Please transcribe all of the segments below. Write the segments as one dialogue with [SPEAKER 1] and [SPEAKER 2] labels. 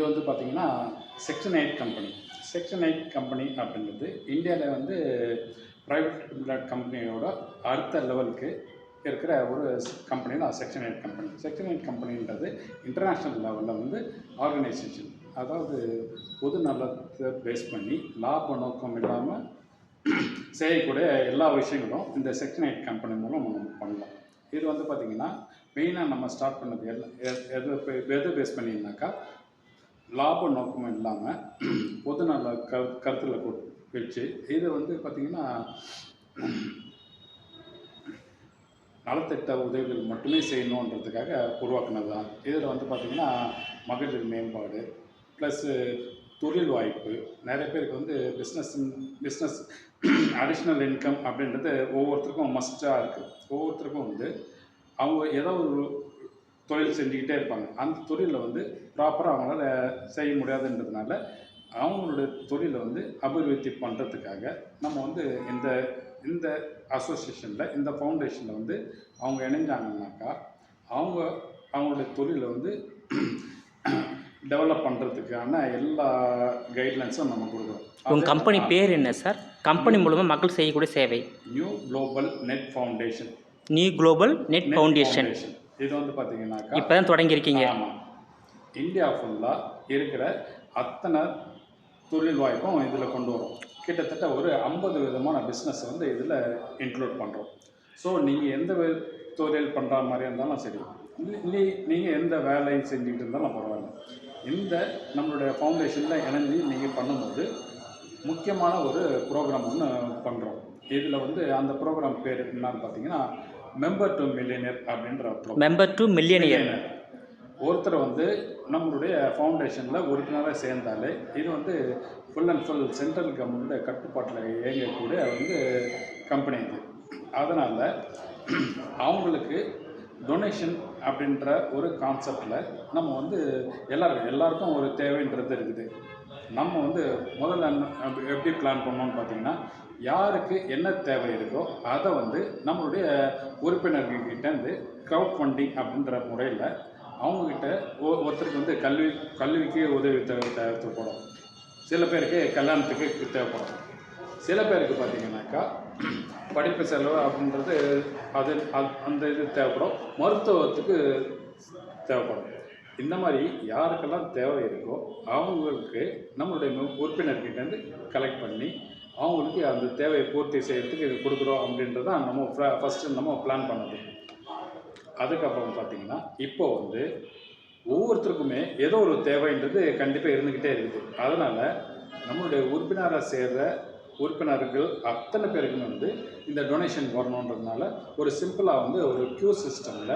[SPEAKER 1] வந்து பார்த்தீங்கன்னா section 8 company. Section 8 company அப்படின்றது இந்தியாவில் வந்து ப்ரைவேட் லிமிடெட் கம்பெனியோட அடுத்த லெவலுக்கு இருக்கிற ஒரு கம்பெனி தான் செக்ஷன் 8 கம்பெனி. செக்ஷன் 8 கம்பெனின்றது இன்டர்நேஷ்னல் லெவலில் வந்து ஆர்கனைசேஷன், அதாவது பொது நலத்தை பேஸ் பண்ணி லாப நோக்கம் இல்லாமல் செய்யக்கூடிய எல்லா விஷயங்களும் இந்த செக்ஷன் 8 கம்பெனி மூலம் நம்ம பண்ணலாம். இது வந்து பார்த்திங்கன்னா மெயினாக நம்ம ஸ்டார்ட் பண்ணது எதை பேஸ் பண்ணிங்கனாக்கா, லாப நோக்கம் இல்லாமல் பொதுநல கருத்தில் வச்சு இது வந்து பார்த்திங்கன்னா நலத்திட்ட உதவிகள் மட்டுமே செய்யணுன்றதுக்காக உருவாக்குனது தான். இதில் வந்து பார்த்திங்கன்னா மகளிர் மேம்பாடு ப்ளஸ்ஸு தொழில் வாய்ப்பு, நிறைய பேருக்கு வந்து பிஸ்னஸ் அடிஷ்னல் இன்கம் அப்படின்றது ஒவ்வொருத்தருக்கும் மஸ்ட்டாக இருக்குது. ஒவ்வொருத்தருக்கும் வந்து அவங்க ஏதோ ஒரு தொழில் செஞ்சுக்கிட்டே இருப்பாங்க. அந்த தொழிலை வந்து ப்ராப்பராக அவங்களால செய்ய முடியாதுன்றதுனால அவங்களுடைய தொழிலை வந்து அபிவிருத்தி பண்ணுறதுக்காக நம்ம வந்து இந்த அசோசியேஷனில், இந்த ஃபவுண்டேஷனில் வந்து அவங்க இணைஞ்சாங்கன்னாக்கா அவங்களுடைய தொழிலை வந்து டெவலப் பண்ணுறதுக்கான எல்லா கைட்லைன்ஸும் நம்ம கொடுக்குறோம்.
[SPEAKER 2] உங்கள் கம்பெனி பேர் என்ன சார்? கம்பெனி மூலமாக மக்கள் செய்யக்கூடிய சேவை.
[SPEAKER 1] New global net foundation.
[SPEAKER 2] New global net foundation.
[SPEAKER 1] இது வந்து பார்த்தீங்கன்னாக்கா
[SPEAKER 2] இப்போ தான் தொடங்கியிருக்கீங்க.
[SPEAKER 1] ஆமாம், இந்தியா ஃபுல்லாக இருக்கிற அத்தனை தொழில் வாய்ப்பும் இதில் கொண்டு வரும். கிட்டத்தட்ட ஒரு 50 விதமான பிஸ்னஸ் வந்து இதில் இன்க்ளூட் பண்ணுறோம். ஸோ நீங்கள் எந்த தொழில் பண்ணுற மாதிரி இருந்தாலும் சரி, நீங்கள் எந்த வேலையை செஞ்சுக்கிட்டு இருந்தாலும் பரவாயில்ல, இந்த நம்மளுடைய ஃபவுண்டேஷனில் இணைஞ்சி நீங்கள் பண்ணும்போது முக்கியமான ஒரு ப்ரோக்ராம் ஒன்று பண்ணுறோம். இதில் வந்து அந்த ப்ரோக்ராம் பேர் என்னன்னு பார்த்தீங்கன்னா மெம்பர் டு மில்லியனியர் அப்படின்ற ப்ரோக்ராம்.
[SPEAKER 2] Member to millionaire.
[SPEAKER 1] ஒருத்தர் வந்து நம்மளுடைய ஃபவுண்டேஷனில் உறுப்பினராக சேர்ந்தாலே இது வந்து ஃபுல் அண்ட் ஃபுல் சென்ட்ரல் கவர்மெண்ட்டோட கட்டுப்பாட்டில் இயங்கக்கூடிய வந்து கம்பெனி இது. அதனால் அவங்களுக்கு டொனேஷன் அப்படின்ற ஒரு கான்செப்டில் நம்ம வந்து எல்லாருக்கும் ஒரு தேவைன்றது இருக்குது. நம்ம வந்து முதல்ல எப்படி பிளான் பண்ணோம்னு பார்த்தீங்கன்னா, யாருக்கு என்ன தேவை இருக்கோ அதை வந்து நம்மளுடைய உறுப்பினர்கிட்டேருந்து க்ரௌட் ஃபண்டிங் அப்படின்ற முறையில் அவங்கக்கிட்ட ஒருத்தருக்கு வந்து கல்விக்கு உதவி தேவைப்படும், சில பேருக்கு கல்யாணத்துக்கு தேவைப்படும், சில பேருக்கு பார்த்திங்கனாக்கா படிப்பு செலவு அப்படின்றது அந்த இது தேவைப்படும், மருத்துவத்துக்கு தேவைப்படும். இந்த மாதிரி யாருக்கெல்லாம் தேவை இருக்கோ அவங்களுக்கு நம்மளுடைய உறுப்பினர்கிட்டேருந்து கலெக்ட் பண்ணி அவங்களுக்கு அந்த தேவையை பூர்த்தி செய்கிறதுக்கு இது கொடுக்குறோம் அப்படின்றது தான் நம்ம ஃபஸ்ட்டு நம்ம பிளான் பண்ணது. அதுக்கப்புறம் பார்த்திங்கன்னா இப்போ வந்து ஒவ்வொருத்தருக்குமே ஏதோ ஒரு தேவைன்றது கண்டிப்பாக இருந்துக்கிட்டே இருக்குது. அதனால் நம்மளுடைய உறுப்பினராக சேர்கிற உறுப்பினர்கள் அத்தனை பேருக்குமே வந்து இந்த டொனேஷன் வரணுன்றதுனால ஒரு சிம்பிளாக வந்து ஒரு க்யூ சிஸ்டமில்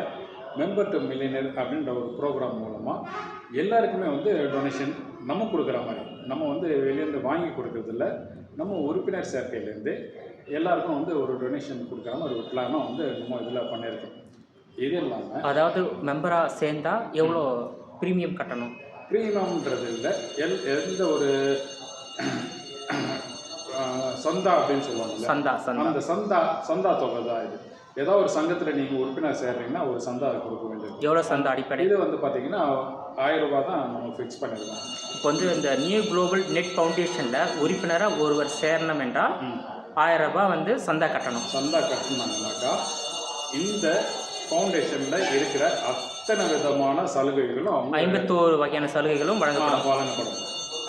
[SPEAKER 1] மெம்பர் டு மில்லியனியர் அப்படின்ற ஒரு ப்ரோக்ராம் மூலமாக எல்லாருக்குமே வந்து டொனேஷன் நம்ம கொடுக்குற மாதிரி, நம்ம வந்து வெளியேருந்து வாங்கி கொடுக்குறதில்ல, நம்ம உறுப்பினர் சேர்க்கையிலேருந்து எல்லாருக்கும் வந்து ஒரு டொனேஷன் கொடுக்குற மாதிரி ஒரு பிளானும் வந்து நம்ம இதில் பண்ணியிருக்கோம். இது இல்லாமல்
[SPEAKER 2] அதாவது மெம்பராக சேர்ந்தா எவ்வளோ ப்ரீமியம் கட்டணும்?
[SPEAKER 1] ப்ரீமியம்ன்றது இல்லை, எந்த ஒரு சந்தா அப்படின்னு சொல்லுவாங்க, அந்த சந்தா தொகை தான் இது. ஏதோ ஒரு சங்கத்தில் நீங்கள் உறுப்பினர் சேர்றீங்கன்னா ஒரு சந்தா கொடுக்க வேண்டியது.
[SPEAKER 2] எவ்வளோ சந்தா அடிப்படை? இது
[SPEAKER 1] வந்து பார்த்தீங்கன்னா 1000 ரூபா தான் நம்ம ஃபிக்ஸ் பண்ணியிருக்கோம்.
[SPEAKER 2] இப்போ வந்து இந்த நியூ குளோபல் நெட் ஃபவுண்டேஷனில் உறுப்பினராக ஒருவர் சேரணும் என்றால் 1000 ரூபாய் வந்து சந்தா கட்டணும்.
[SPEAKER 1] சந்தா கட்டணும்னாக்கா இந்த ஃபவுண்டேஷனில் இருக்கிற அத்தனை விதமான சலுகைகளும்
[SPEAKER 2] 51 வகையான சலுகைகளும் வழங்கப்படும்.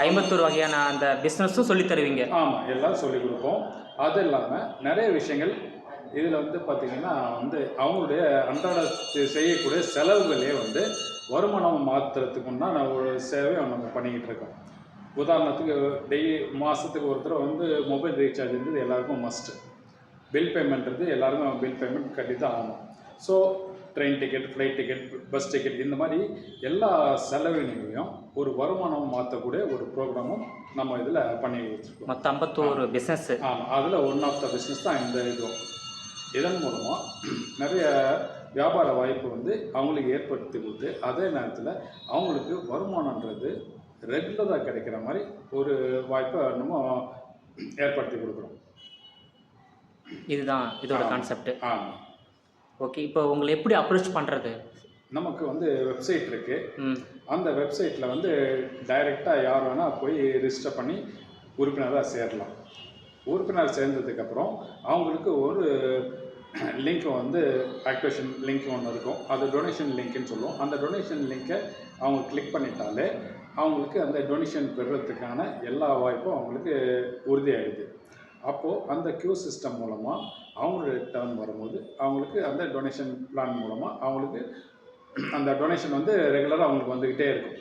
[SPEAKER 2] 51 வகையான அந்த பிஸ்னஸும் சொல்லித் தருவீங்க?
[SPEAKER 1] ஆமாம், எல்லாம் சொல்லிக் கொடுப்போம். அது இல்லாமல் நிறைய விஷயங்கள் இதில் வந்து பார்த்திங்கன்னா வந்து அவங்களுடைய அன்றாட செய்யக்கூடிய செலவுகளே வந்து வருமானம் மாற்றுறதுக்குன்னா ஒரு சேவையை நம்ம பண்ணிக்கிட்டு இருக்கோம். உதாரணத்துக்கு மாதத்துக்கு ஒருத்தர் வந்து மொபைல் ரீசார்ஜ்ன்றது எல்லாருக்கும் மஸ்ட்டு, பில் பேமெண்ட்றது எல்லாருக்கும் பில் பேமெண்ட் கட்டி தான் ஆகணும். So train ticket, flight ticket, bus ticket, இந்த மாதிரி எல்லா செலவினையும் ஒரு வருமானம் மாற்றக்கூடிய ஒரு ப்ரோக்ராமும் நம்ம இதில் பண்ணி வச்சுருக்கோம்.
[SPEAKER 2] மொத்தம் 51 பிஸ்னஸ்.
[SPEAKER 1] ஆமாம், அதில் ஒன் ஆஃப் த பிஸ்னஸ் தான் இந்த இதுவும். இதன் மூலமாக நிறைய வியாபார வாய்ப்பு வந்து அவங்களுக்கு ஏற்படுத்தி கொடுத்து அதே நேரத்தில் அவங்களுக்கு வருமானன்றது ரெகுலராக கிடைக்கிற மாதிரி ஒரு வாய்ப்பை நம்ம ஏற்படுத்தி கொடுக்குறோம்.
[SPEAKER 2] இதுதான் இதோட கான்செப்ட்.
[SPEAKER 1] ஆமாம்.
[SPEAKER 2] ஓகே, இப்போ உங்களை எப்படி அப்ரோச் பண்ணுறது?
[SPEAKER 1] நமக்கு வந்து வெப்சைட் இருக்குது.
[SPEAKER 2] ம்
[SPEAKER 1] அந்த வெப்சைட்டில் வந்து டைரெக்டாக யார் வேணால் போய் ரிஜிஸ்டர் பண்ணி உறுப்பினராக சேரலாம். உறுப்பினர் சேர்ந்ததுக்கப்புறம் அவங்களுக்கு ஒரு லிங்க் வந்து ஆக்டிவேஷன் லிங்க் ஒன்று இருக்கும். அது டொனேஷன் லிங்க்னு சொல்லுவோம். அந்த டொனேஷன் லிங்க்கை அவங்க கிளிக் பண்ணிட்டாலே அவங்களுக்கு அந்த டொனேஷன் பெறுறதுக்கான எல்லா வாய்ப்பும் அவங்களுக்கு உறுதியாகிடுது. அப்போது அந்த கியூ சிஸ்டம் மூலமாக அவங்களுடைய டர்ன் வரும்போது அவங்களுக்கு அந்த டொனேஷன் பிளான் மூலமாக அவங்களுக்கு அந்த டொனேஷன் வந்து ரெகுலராக அவங்களுக்கு வந்துக்கிட்டே இருக்கும்.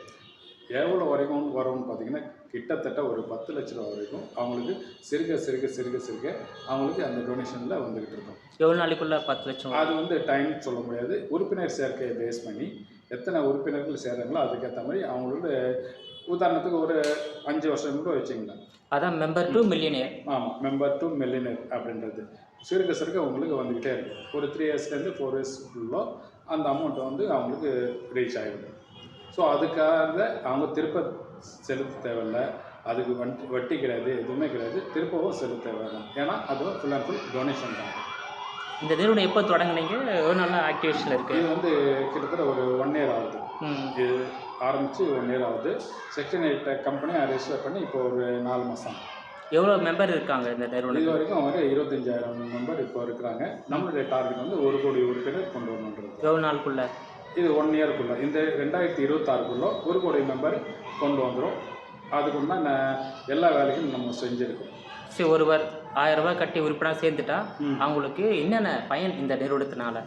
[SPEAKER 1] எவ்வளோ வரைக்கும் வரும்னு பார்த்தீங்கன்னா கிட்டத்தட்ட ஒரு 10 லட்ச ரூபா வரைக்கும் அவங்களுக்கு சிறுக சிறுக சிறுக சிறுக அவங்களுக்கு அந்த டொனேஷனில் வந்துக்கிட்டு இருக்கும்.
[SPEAKER 2] எவ்வளோ நாளைக்குள்ளே 10 லட்சம்?
[SPEAKER 1] அது வந்து டைம் சொல்ல முடியாது. உறுப்பினர் சேர்க்கையை பேஸ் பண்ணி எத்தனை உறுப்பினர்கள் சேர்றாங்களோ அதுக்கேற்ற மாதிரி அவங்களோட உதாரணத்துக்கு ஒரு 5 வருஷம் கூட வச்சுங்களேன்.
[SPEAKER 2] அதான் மெம்பர் டு மில்லியனியர்.
[SPEAKER 1] ஆமாம், மெம்பர் டு மில்லியனர் அப்படின்றது சிறுக சிறுக உங்களுக்கு வந்துக்கிட்டே இருக்கும். ஒரு 3 இயர்ஸ்லேருந்து 4 இயர்ஸ்க்குள்ளே அந்த அமௌண்ட்டை வந்து அவங்களுக்கு ரீச் ஆகிடும். ஸோ அதுக்காக அவங்க திருப்ப செலுத்த தேவையில்லை. அதுக்கு வட்டி கிடையாது, எதுவுமே கிடையாது. திருப்பவும் செலுத்த தேவையில்லை. ஏன்னா அது ஃபுல் அண்ட் ஃபுல் டொனேஷன் தான்.
[SPEAKER 2] இந்த நிறுவனம் எப்போ தொடங்குனீங்க? எவ்வளோ நாள் ஆக்டிவேஷனில் இருக்குது?
[SPEAKER 1] இது வந்து கிட்டத்தட்ட ஒரு 1 இயர் ஆகுது. இது ஆரம்பித்து 1 இயர் ஆகுது. செக்ஷன் 8 கம்பெனியை ரெஜிஸ்டர் பண்ணி இப்போ ஒரு 4 மாதம்.
[SPEAKER 2] எவ்வளோ மெம்பர் இருக்காங்க இந்த நிறுவனம்?
[SPEAKER 1] இது வரைக்கும் ஒரு 25,000 மெம்பர் இப்போ இருக்கிறாங்க. நம்மளுடைய டார்கெட் வந்து 1 கோடி உறுப்பினர் கொண்டு வரணுன்றது.
[SPEAKER 2] எவ்வளோ நாளுக்குள்ளே?
[SPEAKER 1] இது 1 இயருக்குள்ளே, இந்த 2026க்குள்ளே 1 கோடி மெம்பர் கொண்டு வந்துடும். அதுக்குண்டான எல்லா வேலைக்கும் நம்ம செஞ்சுருக்கோம்.
[SPEAKER 2] சரி, ஒருவர் 1000 ரூபாய் கட்டி உறுப்பினர் சேர்ந்துட்டா அவங்களுக்கு என்னென்ன பயன் இந்த நிறுவனத்தினால?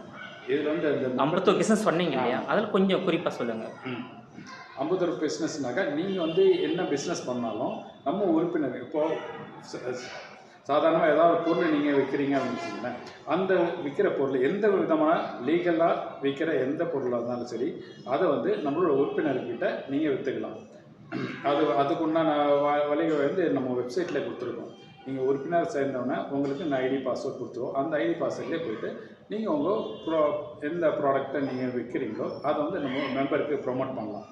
[SPEAKER 1] இதில் வந்து இந்த
[SPEAKER 2] அம்பத்தூர் பிஸ்னஸ் பண்ணீங்க இல்லையா, அதில் கொஞ்சம் குறிப்பாக சொல்லுங்கள்.
[SPEAKER 1] அம்பத்தூர் பிஸ்னஸ்னாக்கா நீங்கள் வந்து என்ன பிஸ்னஸ் பண்ணாலும் நம்ம உறுப்பினர் இப்போது சாதாரணமாக ஏதாவது பொருள் நீங்கள் விற்கிறீங்க அப்படின்னு வச்சுக்கோங்களேன். அந்த விற்கிற பொருள் எந்த விதமான லீகலாக விற்கிற எந்த பொருளாக இருந்தாலும் சரி அதை வந்து நம்மளோட உறுப்பினர்கிட்ட நீங்கள் விற்றுக்கலாம். அதுக்குண்டான வழிகள் வந்து நம்ம வெப்சைட்டில் கொடுத்துருக்கோம். நீங்கள் உறுப்பினர் சேர்ந்தோன்னே உங்களுக்கு இந்த ஐடி பாஸ்வேர்ட் கொடுத்துருவோம். அந்த ஐடி பாஸ்வேர்ட்லேயே போய்ட்டு நீங்கள் உங்கள் எந்த ப்ராடக்டை நீங்கள் விற்கிறீங்களோ அதை வந்து நம்ம மெம்பருக்கு ப்ரொமோட் பண்ணலாம்.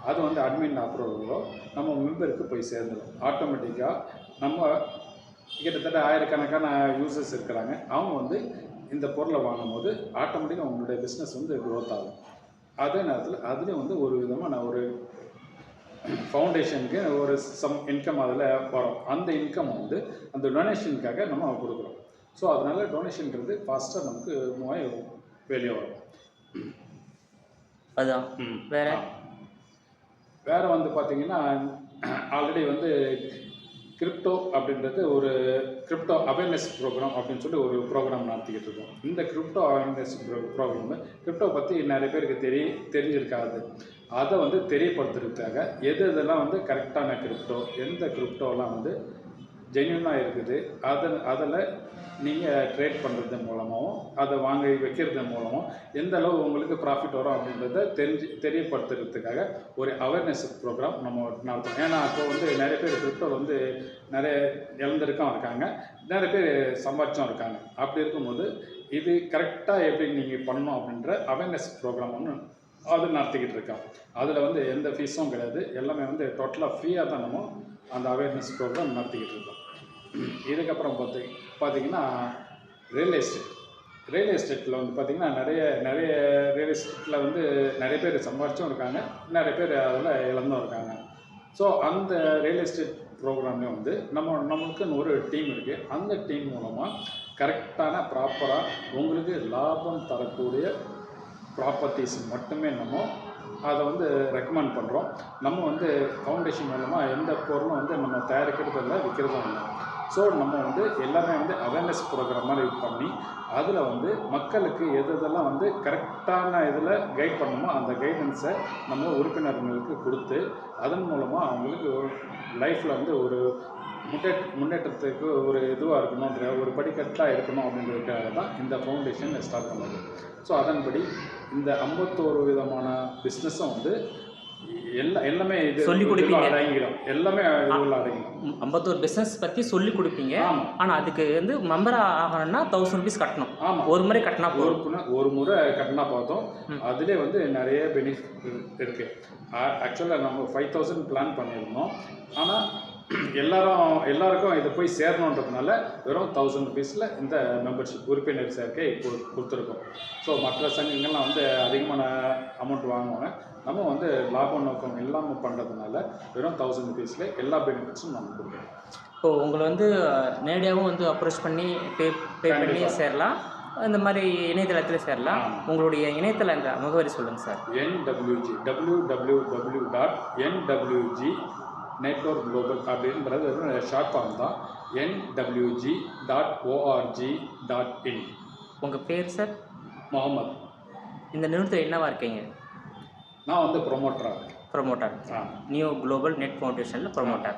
[SPEAKER 1] அது வந்து அட்மின் அப்ரூவலோ நம்ம மெம்பருக்கு போய் சேர்ந்துடும். ஆட்டோமேட்டிக்காக நம்ம கிட்டத்தட்ட ஆயிரக்கணக்கான யூசர்ஸ் இருக்கிறாங்க. அவங்க வந்து இந்த பொருளை வாங்கும்போது ஆட்டோமேட்டிக்காக உங்களுடைய பிஸ்னஸ் வந்து க்ரோத் ஆகும். அதே நேரத்தில் அதுலேயும் வந்து ஒரு விதமாக ஒரு ஃபவுண்டேஷனுக்கு ஒரு சம் இன்கம் அதில் வரும். அந்த இன்கம் வந்து அந்த டொனேஷனுக்காக நம்ம கொடுக்குறோம். ஸோ அதனால் டொனேஷன்கிறது ஃபாஸ்ட்டாக நமக்கு மூவாய் வெளியே வரும்.
[SPEAKER 2] அதுதான்.
[SPEAKER 1] வேறு வந்து பார்த்திங்கன்னா ஆல்ரெடி வந்து கிரிப்டோ அப்படின்றது ஒரு கிரிப்டோ அவேர்னஸ் ப்ரோக்ராம் அப்படின்னு சொல்லி ஒரு ப்ரோக்ராம் நடத்திக்கிட்டு இருக்கோம். இந்த கிரிப்டோ அவேர்னஸ் ப்ரோக்ராம் கிரிப்டோ பற்றி நிறைய பேருக்கு தெரிஞ்சிருக்காது. அதை வந்து தெரியப்படுத்துறதுக்காக எதெல்லாம் வந்து கரெக்டான கிரிப்டோ, எந்த கிரிப்டோலாம் வந்து ஜென்யூனாக இருக்குது, அதில் நீங்கள் ட்ரேட் பண்ணுறது மூலமாகவும் அதை வாங்கி வைக்கிறது மூலமும் எந்த அளவு உங்களுக்கு ப்ராஃபிட் வரும் அப்படின்றத தெரியப்படுத்துறதுக்காக ஒரு அவேர்னஸ் ப்ரோக்ராம் நம்ம நடத்துகிறோம். ஏன்னா அப்போ வந்து நிறைய பேர் கிரிப்டோவில் வந்து நிறைய இழந்திருக்கும் இருக்காங்க, நிறைய பேர் சம்பாதிச்சும் இருக்காங்க. அப்படி இருக்கும்போது இது கரெக்டாக எப்படி நீங்கள் பண்ணணும் அப்படின்ற அவேர்னஸ் ப்ரோக்ராம் ஒன்று அது நடத்திக்கிட்டு இருக்கோம். அதில் வந்து எந்த ஃபீஸும் கிடையாது. எல்லாமே வந்து டோட்டலாக ஃப்ரீயாக தான் நம்ம அந்த அவேர்னஸ் ப்ரோக்ராம் நடத்திக்கிட்டு இருக்கோம். இதுக்கப்புறம் பார்த்திங்கன்னா ரியல் எஸ்டேட்டில் வந்து பார்த்திங்கன்னா நிறைய ரியல் எஸ்டேட்டில் வந்து நிறைய பேர் சம்பாதிச்சும் இருக்காங்க, நிறைய பேர் அதில் இழந்தும் இருக்காங்க. ஸோ அந்த ரியல் எஸ்டேட் ப்ரோக்ராம்லேயும் வந்து நம்மளுக்குன்னு ஒரு டீம் இருக்குது. அந்த டீம் மூலமாக கரெக்டான ப்ராப்பராக உங்களுக்கு லாபம் தரக்கூடிய ப்ராப்பர்ட்டிஸ் மட்டுமே நம்ம அதை வந்து ரெக்கமெண்ட் பண்ணுறோம். நம்ம வந்து ஃபவுண்டேஷன் மூலமாக எந்த பொருளும் வந்து நம்ம தயாரிக்கிறதும் இல்லை, விற்கிறதும் இல்லை. ஸோ நம்ம வந்து எல்லாமே வந்து அவேர்னஸ் ப்ரோக்ராம் மாதிரி பண்ணி அதில் வந்து மக்களுக்கு எதெல்லாம் வந்து கரெக்டான இதில் கைட் பண்ணணுமோ அந்த கைடன்ஸை நம்ம உறுப்பினர்களுக்கு கொடுத்து அதன் மூலமாக அவங்களுக்கு லைஃப்பில் வந்து ஒரு முன்னேற்றத்துக்கு ஒரு இதுவாக இருக்கணுன்ற ஒரு படிக்கட்டாக இருக்கணும் அப்படின்றதுக்காக தான் இந்த ஃபவுண்டேஷன் ஸ்டார்ட் பண்ணது. ஸோ அதன்படி இந்த 51 விதமான பிஸ்னஸும் வந்து எல்லாமே இது
[SPEAKER 2] சொல்லிக் கொடுப்பீங்க,
[SPEAKER 1] அடங்கிடும். எல்லாமே இதுல அடங்கிடும்.
[SPEAKER 2] 51 பிஸ்னஸ் பற்றி சொல்லிக் கொடுப்பீங்க. ஆனால் அதுக்கு வந்து மெம்பர் ஆகணும்னா 1000 rupees கட்டணும்.
[SPEAKER 1] ஆமாம்,
[SPEAKER 2] ஒரு முறை கட்டினா
[SPEAKER 1] ஒரு முறை கட்டினா பார்த்தோம். அதிலே வந்து நிறைய பெனிஃபிட் இருக்குது. ஆக்சுவலாக நம்ம 5000 பிளான் பண்ணியிருந்தோம். ஆனால் எல்லாருக்கும் இது போய் சேரணுன்றதுனால வெறும் 1000 ருபீஸில் இந்த மெம்பர்ஷிப் உறுப்பினர் சேர்க்கை கொடுத்துருக்கோம். ஸோ மற்ற சங்கங்கள்லாம் வந்து அதிகமான அமௌண்ட் வாங்குவாங்க. நம்ம வந்து லாப நோக்கம் இல்லாமல் பண்ணுறதுனால வெறும் 1000 ருபீஸில் எல்லா பெனிஃபிட்ஸும் நம்ம கொடுக்குறோம்.
[SPEAKER 2] இப்போ உங்களை வந்து நேரடியாகவும் வந்து அப்ரோச் பண்ணி பே பண்ணி சேரலாம், இந்த மாதிரி இணையதளத்தில் சேரலாம். உங்களுடைய இணையதள அந்த முகவரி சொல்லுங்கள் sir.
[SPEAKER 1] NWG www.nwg network global அப்படின்றது ஷார்ட் ஃபார்ம் தான். nwg.org.in.
[SPEAKER 2] உங்கள் பேர் சார்?
[SPEAKER 1] முகமது.
[SPEAKER 2] இந்த நிறுவனத்தில் என்னவா இருக்கீங்க?
[SPEAKER 1] நான் வந்து ப்ரொமோட்டராக.
[SPEAKER 2] ப்ரொமோட்டர். நியூ குளோபல் நெட் ஃபவுண்டேஷனில் ப்ரொமோட்டர்.